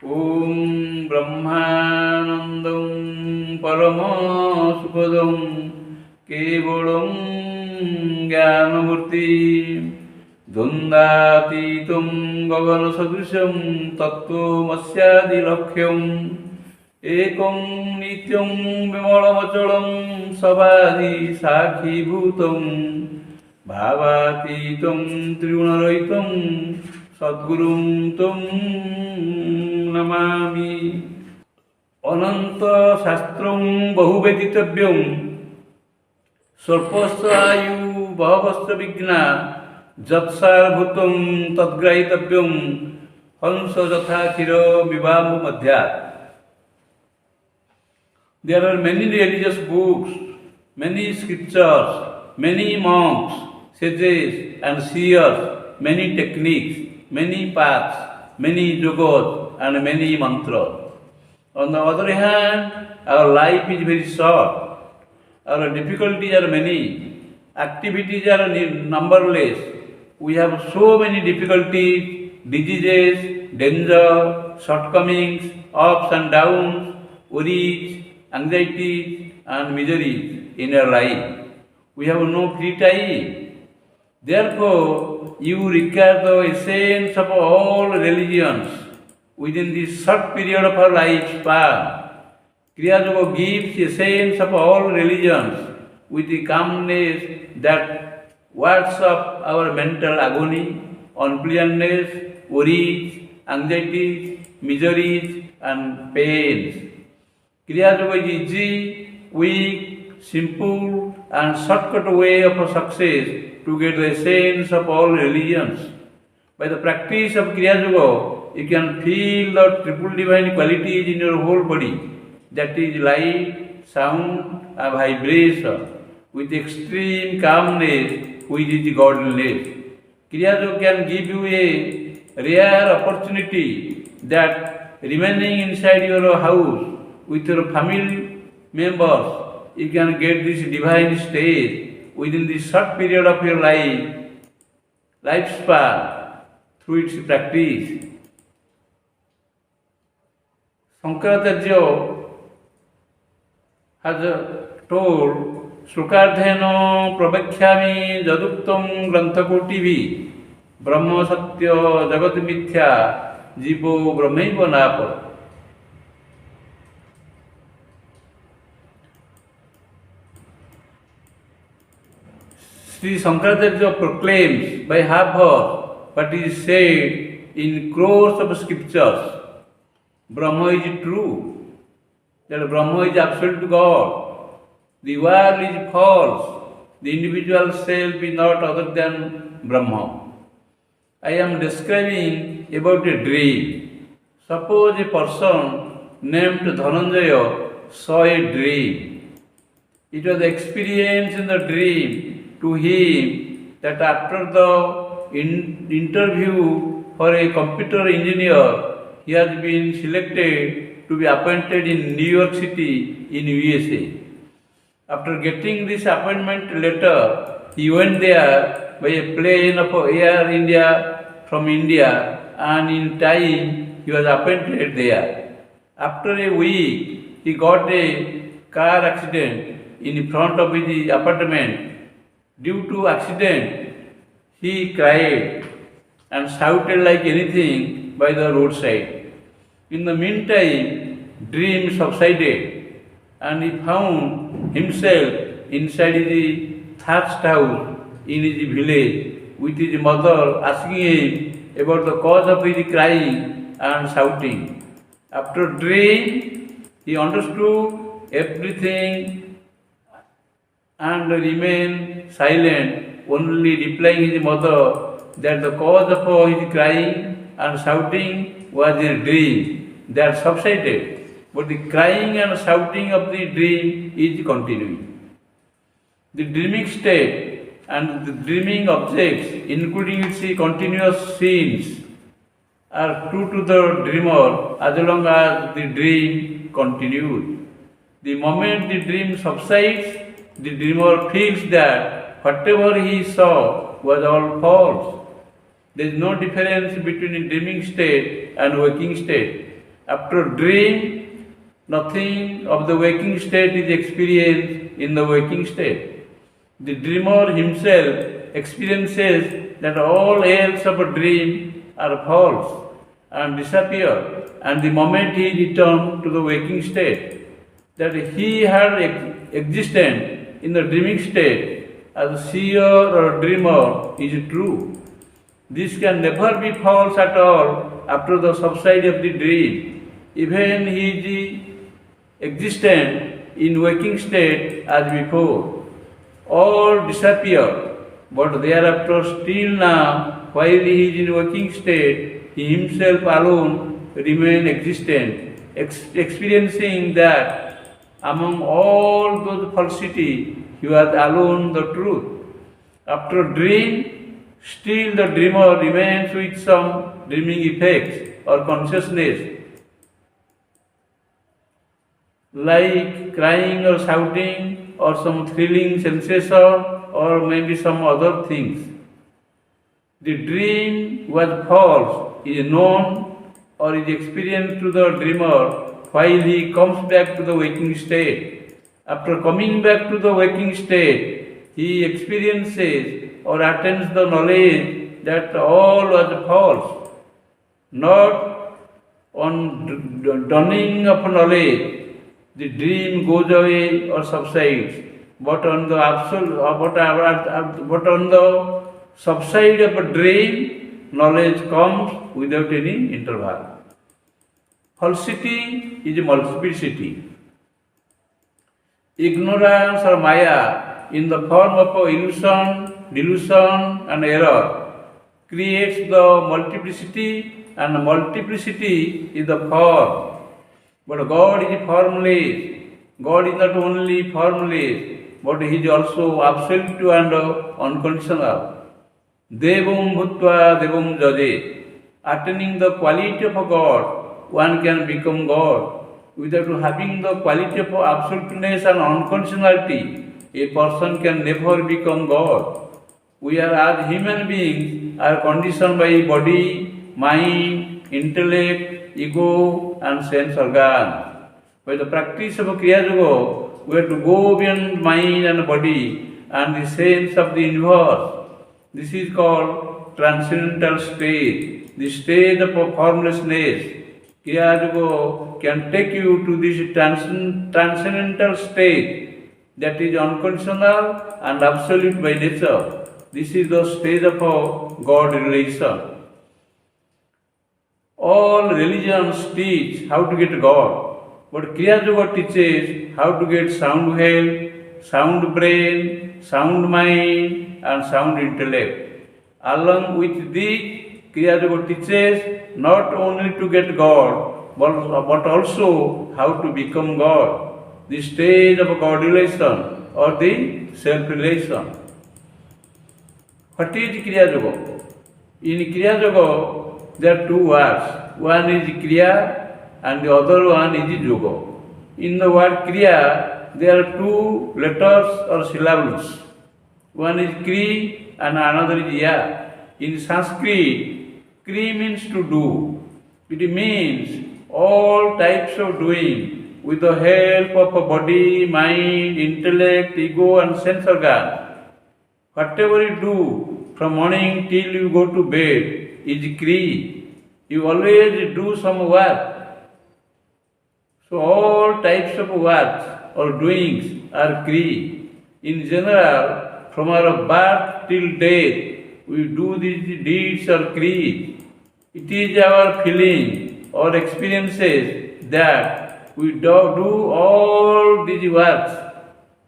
Om Brahmanandam Paramasukadam Kevalam Jnanamurti Dundatitam Gagana Sadrisham Tattvamasya Lakhyam Ekam Nityam Vimalamachalam Sabadi Sakhi Bhutam Bhavatitam Trivunaraitam Sadgurum Tam Namami Ananta Shastram Bahuveditabhyam Sarpasya Bhavasya Vigna Jatsar Bhutam Tadgrahitavyam Hansa Jatha Khira Vibhambu Madhya. There are many religious books, many scriptures, many monks, sages and seers, many techniques, many paths, many yogas and many mantras. On the other hand, our life is very short. Our difficulties are many. Activities are numberless. We have so many difficulties, diseases, danger, shortcomings, ups and downs, worries, anxieties and miseries in our life. We have no free time. Therefore, you require the essence of all religions within this short period of our lifespan. Kriya Yoga gives the essence of all religions with the calmness that wards up our mental agony, unpleasantness, worries, anxieties, miseries and pains. Kriya Yoga is easy, weak, simple and shortcut way of success to get the essence of all religions. By the practice of Kriya Yoga, you can feel the triple divine qualities in your whole body, that is light, sound and vibration, with extreme calmness, which is godliness. Kriya Yoga can give you a rare opportunity that remaining inside your house with your family members, you can get this divine state within this short period of your lifespan through its practice. Shankaracharya has told, Shlokardhena pravakhyami jaduktam granthakotivi brahma satya jagat mithya jivo brahmaiva napa. Sri Shankaracharya proclaims by half verse what is said in crores of scriptures. Brahma is true, that Brahma is absolute God. The world is false. The individual self is not other than Brahma. I am describing about a dream. Suppose a person named Dhananjaya saw a dream. It was experience in the dream to him that after the interview for a computer engineer, he has been selected to be appointed in New York City in USA. After getting this appointment letter, he went there by a plane of Air India from India, and in time he was appointed there. After a week, he got a car accident in front of his apartment. Due to accident, he cried and shouted like anything by the roadside. In the meantime, dream subsided and he found himself inside his thatched house in his village with his mother asking him about the cause of his crying and shouting. After dream, he understood everything and remained silent, only replying his mother that the cause of his crying and shouting was a dream that subsided, but the crying and shouting of the dream is continuing. The dreaming state and the dreaming objects, including its continuous scenes, are true to the dreamer as long as the dream continues. The moment the dream subsides, the dreamer feels that whatever he saw was all false. There is no difference between a dreaming state and waking state. After dream, nothing of the waking state is experienced in the waking state. The dreamer himself experiences that all else of a dream are false and disappear, and the moment he returns to the waking state, that he had existed in the dreaming state as a seer or dreamer is true. This can never be false at all after the subside of the dream. Even he is existent in waking state as before. All disappear, but thereafter still now, while he is in waking state, he himself alone remain existent, experiencing that among all those falsity, he was alone the truth. After dream, still the dreamer remains with some dreaming effects or consciousness, like crying or shouting or some thrilling sensation or maybe some other things. The dream was false, is known or is experienced to the dreamer while he comes back to the waking state. After coming back to the waking state, he experiences or attains the knowledge that all was false. Not on dawning of knowledge, the dream goes away or subsides, but on the subside of a dream, knowledge comes without any interval. Falsity is multiplicity. Ignorance or Maya in the form of illusion, delusion and error creates the multiplicity, and multiplicity is the form. But God is formless. God is not only formless, but He is also absolute and unconditional. Devam bhutva devam jade. Attaining the quality of a God, one can become God. Without having the quality of absoluteness and unconditionality, a person can never become God. We are, as human beings, are conditioned by body, mind, intellect, ego and sense organ. By the practice of Kriya Yoga, we have to go beyond mind and body and the sense of the universe. This is called transcendental state, the state of formlessness. Kriya Yoga can take you to this transcendental state that is unconditional and absolute by nature. This is the stage of God relation. All religions teach how to get God, but Kriya Yoga teaches how to get sound health, sound brain, sound mind and sound intellect. Along with this, Kriya Yoga teaches not only to get God, but also how to become God, the stage of God relation or the self-relation. What is Kriya Yoga? In Kriya Yoga, there are two words. One is Kriya and the other one is Yoga. In the word Kriya, there are two letters or syllables. One is Kri and another is Ya. In Sanskrit, Kri means to do. It means all types of doing with the help of a body, mind, intellect, ego and sense organ. Whatever you do from morning till you go to bed is Kri. You always do some work. So all types of works or doings are Kri. In general, from our birth till death, we do these deeds or Kri. It is our feeling or experiences that we do all these works.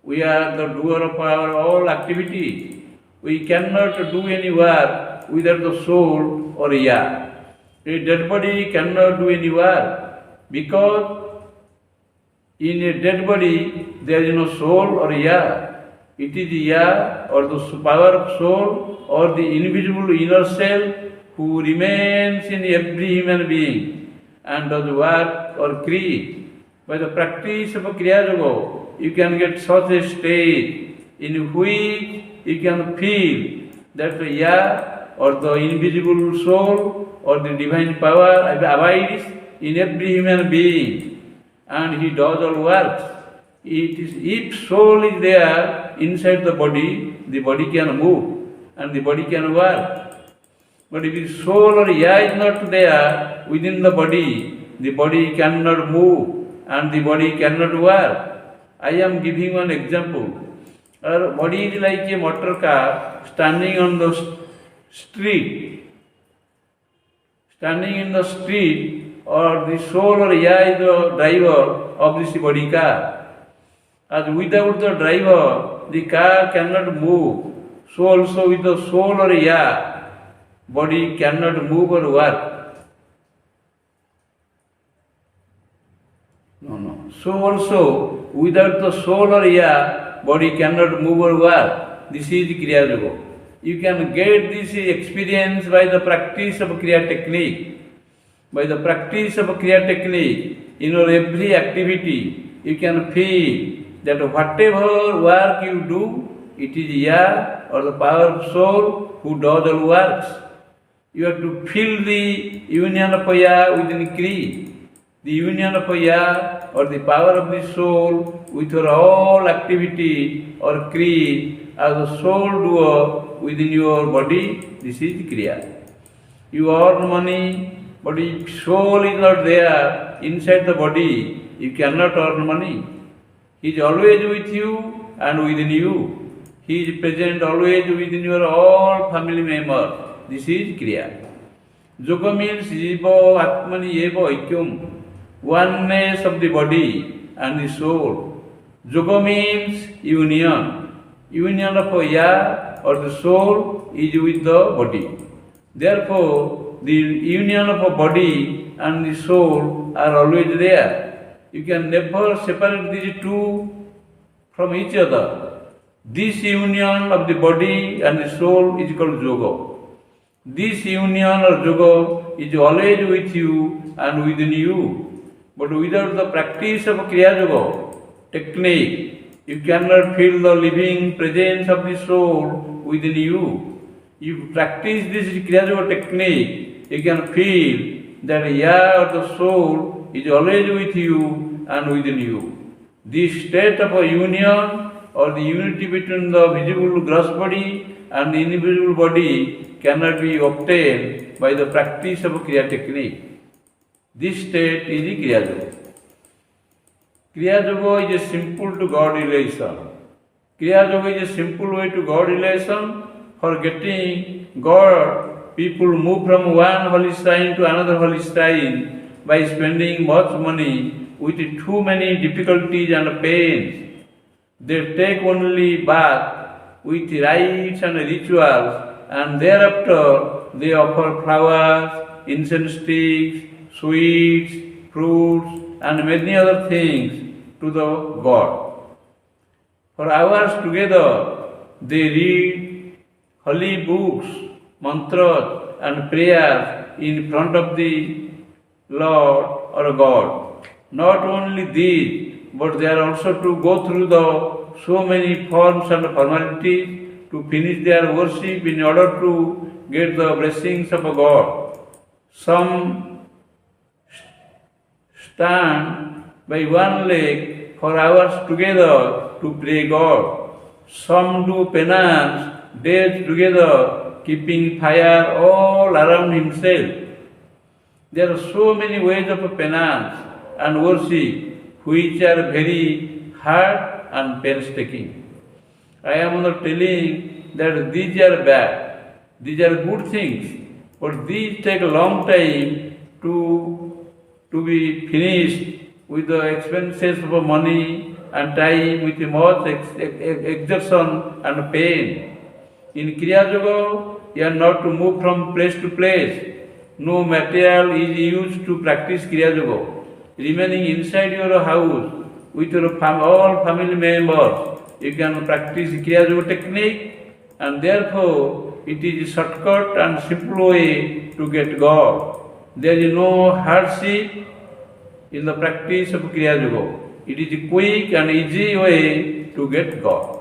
We are the doer of our all activities. We cannot do any work without the soul or Ya. A dead body cannot do any work because in a dead body there is no soul or Ya. It is Ya or the power of soul or the invisible inner self who remains in every human being and does work or Kri. By the practice of Kriya Yoga, you can get such a state in which you can feel that the Ya or the invisible soul or the divine power abides in every human being, and he does all works. It is if soul is there inside the body can move and the body can work. But if the soul or ya is not there within the body cannot move and the body cannot work. I am giving one example. Our body is like a motor car standing on the street. Standing in the street, or the soul or ya is the driver of this body car. As without the driver, the car cannot move. So also with the soul or ya, body cannot move or work. No. So also, without the soul or ya, body cannot move or work. This is Kriya Yoga. You can get this experience by the practice of Kriya technique. By the practice of Kriya technique, in your every activity, you can feel that whatever work you do, it is ya or the power of soul who does all works. You have to feel the union of ya within Kriya. The union of ya or the power of the soul with your all activity or Kriya as a soul doer within your body, this is Kriya. You earn money, but if soul is not there inside the body, you cannot earn money. He is always with you and within you. He is present always within your all family members. This is Kriya. Yoga means Jiva Atmani Eva Aikyam, oneness of the body and the soul. Yoga means union. Union of ya or the soul is with the body. Therefore, the union of a body and the soul are always there. You can never separate these two from each other. This union of the body and the soul is called yoga. This union or yoga is always with you and within you. But without the practice of Kriya Yoga technique, you cannot feel the living presence of the soul within you. If you practice this Kriya Yoga technique, you can feel that ya or the soul is always with you and within you. This state of a union or the unity between the visible gross body and the invisible body cannot be obtained by the practice of Kriya technique. This state is the Kriya Yoga. Kriya Yoga is a simple to God relation. Kriya Yoga is a simple way to God relation. For getting God, people move from one holy shrine to another holy shrine by spending much money with too many difficulties and pains. They take only bath with rites and rituals, and thereafter they offer flowers, incense sticks, sweets, fruits, and many other things to the God. For hours together, they read holy books, mantras, and prayers in front of the Lord or God. Not only these, but they are also to go through so many forms and formalities to finish their worship in order to get the blessings of God. Some stand by one leg for hours together to pray God. Some do penance days together, keeping fire all around himself. There are so many ways of penance and worship which are very hard and painstaking. I am not telling that these are bad, these are good things, but these take a long time to be finished with the expenses of money and time, with much exertion and pain. In Kriya Yoga, you are not to move from place to place. No material is used to practice Kriya Yoga. Remaining inside your house with your all family members, you can practice Kriya Yoga technique, and therefore it is a shortcut and simple way to get God. There is no hardship in the practice of Kriya Yoga. It is a quick and easy way to get God.